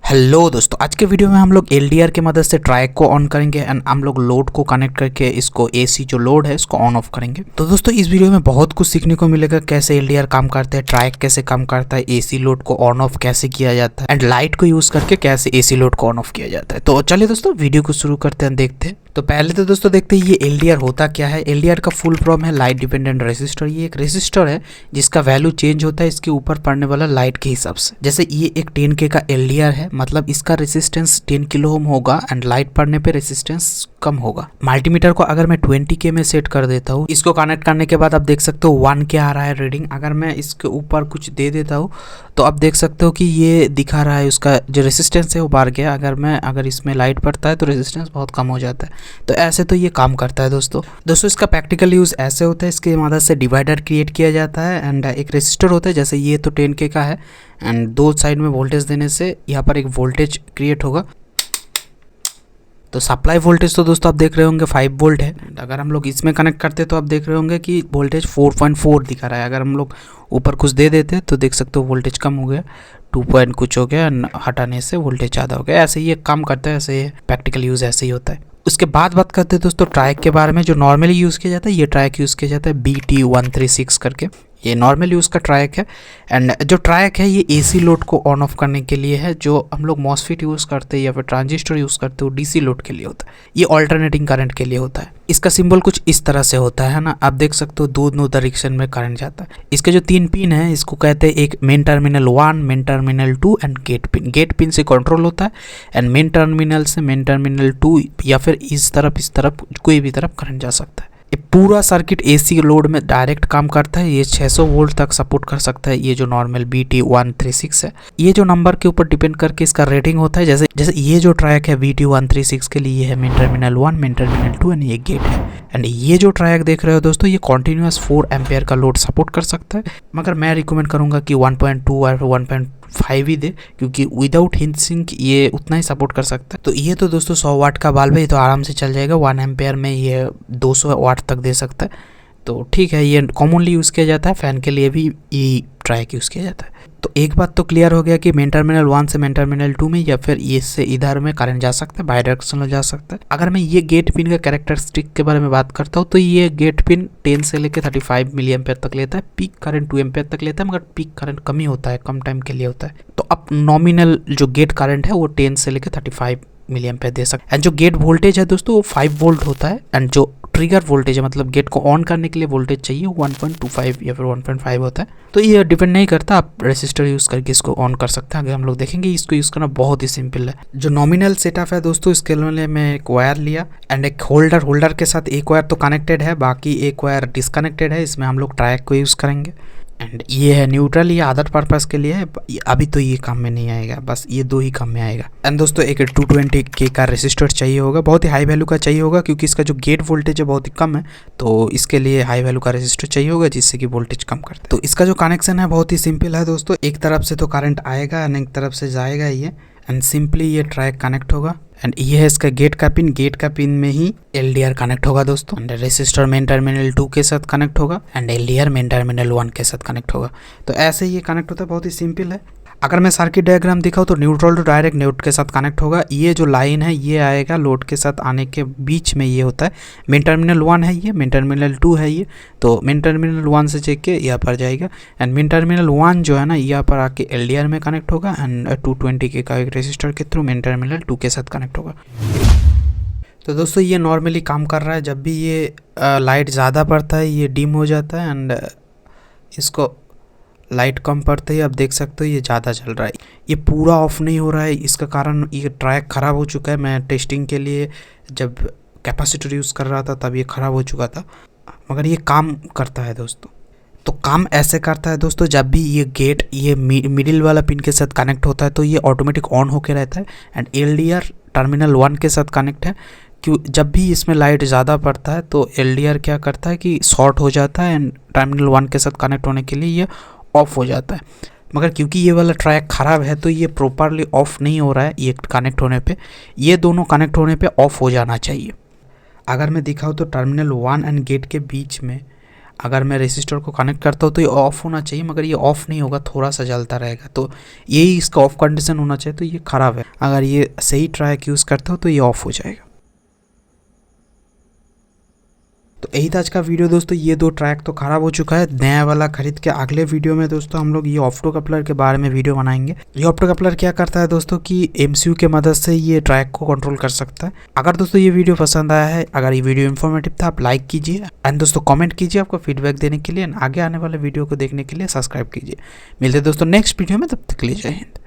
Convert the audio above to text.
Hello दोस्तों, आज के वीडियो में हम लोग एलडीआर की मदद से ट्रैक को ऑन करेंगे एंड हम लोग लोड को कनेक्ट करके इसको एसी जो लोड है इसको ऑन ऑफ करेंगे। तो दोस्तों इस वीडियो में बहुत कुछ सीखने को मिलेगा, कैसे एलडीआर काम करता है, ट्रैक कैसे काम करता है, एसी लोड को ऑन ऑफ कैसे किया जाता है एंड लाइट को यूज करके कैसे एसी लोड को ऑन ऑफ किया जाता है। तो चलिए दोस्तों वीडियो को शुरू करते हैं, देखते हैं। तो पहले तो दोस्तों देखते हैं ये एलडीआर होता क्या है। एलडीआर का फुल फॉर्म है लाइट डिपेंडेंट रेसिस्टर। ये एक रेसिस्टर है जिसका वैल्यू चेंज होता है इसके ऊपर पड़ने वाला लाइट के हिसाब से। जैसे ये एक 10K का एलडीआर है, मतलब इसका रेसिस्टेंस 10 किलो ओम होगा एंड लाइट पड़ने पे रेसिस्टेंस कम होगा। मल्टीमीटर को अगर मैं 20K में सेट कर देता हूँ, इसको कनेक्ट करने के बाद आप देख सकते हो 1K आ रहा है रीडिंग। अगर मैं इसके ऊपर कुछ दे देता हूँ तो आप देख सकते हो कि ये दिखा रहा है उसका जो रेसिस्टेंस है वो बढ़ गया। अगर इसमें लाइट पड़ता है तो रेसिस्टेंस बहुत कम हो जाता है। तो ऐसे तो ये काम करता है दोस्तों। इसका प्रैक्टिकल यूज़ ऐसे होता है, इसके मदद से डिवाइडर क्रिएट किया जाता है एंड एक रेसिस्टर होता है। जैसे ये तो 10K का है एंड दो साइड में वोल्टेज देने से यहाँ पर एक वोल्टेज क्रिएट होगा। तो सप्लाई वोल्टेज तो दोस्तों आप देख रहे होंगे 5 वोल्ट है। अगर हम लोग इसमें कनेक्ट करते तो आप देख रहे होंगे कि वोल्टेज 4.4 दिखा रहा है। अगर हम लोग ऊपर कुछ दे देते तो देख सकते हो वोल्टेज कम हो गया, 2 पॉइंट कुछ हो गया, हटाने से वोल्टेज ज़्यादा हो गया। ऐसे ही ये काम करता है, ऐसे प्रैक्टिकल यूज़ ऐसे ही होता है। उसके बाद बात करते हैं दोस्तों ट्रैक के बारे में। जो नॉर्मली यूज़ किया जाता है ये ट्रैक यूज़ किया जाता है BT136 करके। ये नॉर्मल यूज़ का ट्रैक है एंड जो ट्रैक है ये एसी लोड को ऑन ऑफ करने के लिए है। जो हम लोग मॉसफेट यूज़ करते हैं या फिर ट्रांजिस्टर यूज़ करते हो डीसी लोड के लिए होता है। ये ऑल्टरनेटिंग करंट के लिए होता है। इसका सिंबल कुछ इस तरह से होता है ना, आप देख सकते हो दो डायरेक्शन में करंट जाता है। इसके जो 3 पिन है इसको कहते हैं एक main terminal 1, main terminal 2 and gate pin. Gate pin से कंट्रोल होता है एंड मेन टर्मिनल से मेन टर्मिनल 2 या फिर इस तरफ कोई भी तरफ करंट जा सकता है। ये पूरा सर्किट एसी लोड में डायरेक्ट काम करता है। ये 600 वोल्ट तक सपोर्ट कर सकता है। ये जो नॉर्मल BT136 है, ये जो नंबर के ऊपर डिपेंड करके इसका रेटिंग होता है। जैसे ये जो ट्रैक है BT136 के लिए है main terminal 1, main terminal 2 and ये गेट है। एंड ये जो ट्रैक देख रहे हो दोस्तों ये कॉन्टिन्यूस 4 एम्पेयर का लोड सपोर्ट कर सकता है, मगर मैं रिकमेंड करूंगा कि 1.2 और 1.5 ही दे, क्योंकि विदाउट हीट सिंक ये उतना ही सपोर्ट कर सकता है। तो ये तो दोस्तों 100 वाट का बल्ब है, ये तो आराम से चल जाएगा। 1 एम्पेयर में ये 200 वाट तक दे सकता है। तो ठीक है, ये कॉमनली यूज़ किया जाता है। फ़ैन के लिए भी ये ट्रैक यूज़ किया जाता है। तो एक बात तो क्लियर हो गया कि मेन टर्मिनल 1 से मेन टर्मिनल 2 में या फिर ये से इधर में करंट जा सकता है, बायडायरेक्शनल जा सकता है। अगर मैं ये गेट पिन का कैरेक्टरिस्टिक के बारे में बात करता हूँ तो ये गेट पिन 10 से लेकर 35 मिली एम्पेयर तक लेता है। पीक करंट 2 एम्पेयर तक लेता है, मगर पीक करंट कम ही होता है, कम टाइम के लिए होता है। तो अब नॉमिनल जो गेट करंट है वो 10 से लेकर 35 मिली एम्पेयर दे सकते हैं। एंड जो गेट वोल्टेज है दोस्तों वो 5 वोल्ट होता है एंड जो ट्रिगर वोल्टेज है, मतलब गेट को ऑन करने के लिए वोल्टेज चाहिए 1.25 या फिर 1.5 होता है। तो ये डिपेंड नहीं करता, आप रेसिस्टर यूज़ करके इसको ऑन कर सकते हैं। आगे हम लोग देखेंगे। इसको यूज़ करना बहुत ही सिंपल है। जो नॉमिनल सेटअप है दोस्तों, इसके लिए मैं एक वायर लिया एंड एक होल्डर के साथ एक वायर तो कनेक्टेड है, बाकी एक वायर डिसकनेक्टेड है। इसमें हम लोग ट्रैक को यूज़ करेंगे एंड ये है न्यूट्रल, ये अदर पर्पस के लिए है। अभी तो ये काम में नहीं आएगा, बस ये 2 ही काम में आएगा। एंड दोस्तों एक 220K का रेसिस्टर चाहिए होगा, बहुत ही हाई वैल्यू का चाहिए होगा, क्योंकि इसका जो गेट वोल्टेज है बहुत ही कम है। तो इसके लिए हाई वैल्यू का रेसिस्टर चाहिए होगा जिससे कि वोल्टेज कम करता है। तो इसका जो कनेक्शन है बहुत ही सिंपल है दोस्तों। एक तरफ से तो करंट आएगा एंड एक तरफ से जाएगा ये, एंड सिंपली ये ट्रैक कनेक्ट होगा एंड ये है इसका गेट का पिन में ही एलडीआर कनेक्ट होगा दोस्तों। एंड रेसिस्टर मेन टर्मिनल 2 के साथ कनेक्ट होगा एंड एलडीआर मेन टर्मिनल 1 के साथ कनेक्ट होगा। तो ऐसे ही ये कनेक्ट होता है, बहुत ही सिंपल है। अगर मैं सर्किट डायग्राम दिखाऊँ तो न्यूट्रल तो डायरेक्ट लोड के साथ कनेक्ट होगा। ये जो लाइन है ये आएगा लोड के साथ आने के बीच में, ये होता है मेन टर्मिनल 1 है, ये मेन टर्मिनल 2 है ये। तो मेन टर्मिनल 1 से चेक के यहाँ पर जाएगा एंड मेन टर्मिनल 1 जो है ना यहाँ पर आके एलडीआर में कनेक्ट होगा एंड 220K का एक रेसिस्टर के थ्रू मेन टर्मिनल 2 के साथ कनेक्ट होगा। तो दोस्तों ये नॉर्मली काम कर रहा है। जब भी ये लाइट ज़्यादा पड़ता है ये डिम हो जाता है एंड इसको लाइट कम पड़ते ही आप देख सकते हो ये ज़्यादा चल रहा है। ये पूरा ऑफ नहीं हो रहा है, इसका कारण ये ट्रैक ख़राब हो चुका है। मैं टेस्टिंग के लिए जब कैपेसिटर यूज़ कर रहा था तब ये ख़राब हो चुका था, मगर ये काम करता है दोस्तों। तो काम ऐसे करता है दोस्तों, जब भी ये गेट ये मिडिल वाला पिन के साथ कनेक्ट होता है तो ये ऑटोमेटिक ऑन होके रहता है एंड एलडीआर टर्मिनल 1 के साथ कनेक्ट है। क्यों जब भी इसमें लाइट ज़्यादा पड़ता है तो एलडीआर क्या करता है कि शॉर्ट हो जाता है एंड टर्मिनल 1 के साथ कनेक्ट होने के लिए ये ऑफ हो जाता है। मगर क्योंकि ये वाला ट्रैक ख़राब है तो ये प्रॉपरली ऑफ नहीं हो रहा है। ये कनेक्ट होने पे, ये दोनों कनेक्ट होने पे ऑफ हो जाना चाहिए। अगर मैं दिखाऊँ तो टर्मिनल 1 एंड गेट के बीच में अगर मैं रेसिस्टर को कनेक्ट करता हूँ तो ये ऑफ होना चाहिए, मगर ये ऑफ नहीं होगा, थोड़ा सा जलता रहेगा। तो यही इसका ऑफ कंडीशन होना चाहिए, तो ये ख़राब है। अगर ये सही ट्रैक यूज़ करते हो तो ये ऑफ हो जाएगा। तो यही था आज का वीडियो दोस्तों। ये दो ट्रैक तो ख़राब हो चुका है, नया वाला खरीद के अगले वीडियो में दोस्तों हम लोग ये ऑप्टो कपलर के बारे में वीडियो बनाएंगे। ये ऑप्टो कपलर क्या करता है दोस्तों कि एमसीयू के मदद से ये ट्रैक को कंट्रोल कर सकता है। अगर दोस्तों ये वीडियो पसंद आया है, अगर ये वीडियो इन्फॉर्मेटिव था, आप लाइक कीजिए एंड दोस्तों कमेंट कीजिए आपको फीडबैक देने के लिए, आगे आने वाले वीडियो को देखने के लिए सब्सक्राइब कीजिए। मिलते दोस्तों नेक्स्ट वीडियो में, तब तक के लिए जय हिंद।